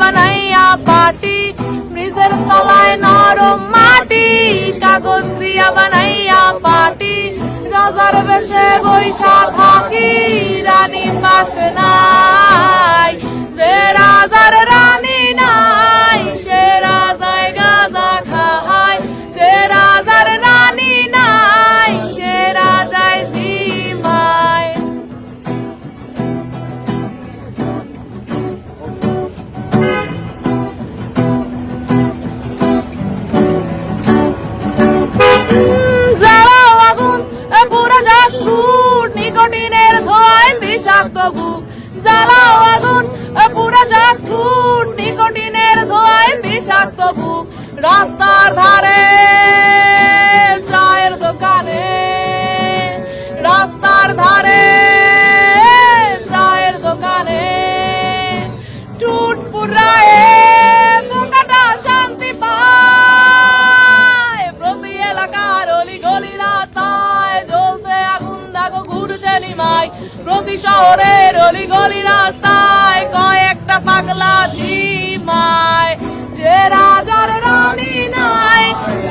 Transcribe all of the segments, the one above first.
বানাইয়া পাটি, ব্রিজের তলায় নরম মাটি, কাগজ দিয়া বানাইয়া পাটি, রাজার বেশে বৈশা থাকি, রানী পাশে নাই, যে রাজার রানী নাই, সে রাজায় গাঁজা খায়, যে রাজার রানী নাই, সে রাজায় জিমায়। জ্বালাও আগুন পুরা যাক ফুট, নিকোটিনের ধোঁয়ায় বিষাক্ত বুক, জ্বালাও আগুন পুরা যাক ফুট, নিকোটিনের ধোঁয়ায় বিষাক্ত বুক, রাস্তার ধারে চায়ের দোকানে, রাস্তার ধারে চায়ের দোকানে, টুট পুরায়ে পোকাটা শান্তি পায়, প্রতি এলাকার অলি গলি রাস্তায় জ্বলছে আগুন, দাগো ঘুরছে নিমাই, প্রতি শহরের অলি গলি রাস্তায় কয়েকটা পাগলা ঝিমায়, যে রাজার রানী নাই,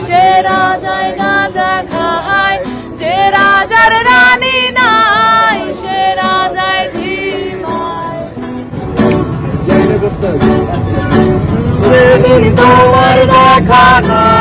সে রাজায় গাঁজা খায়, যে রাজার রানী নাই, সে রাজায় ঝিমায়। যেদিন তোমার দেখা নাই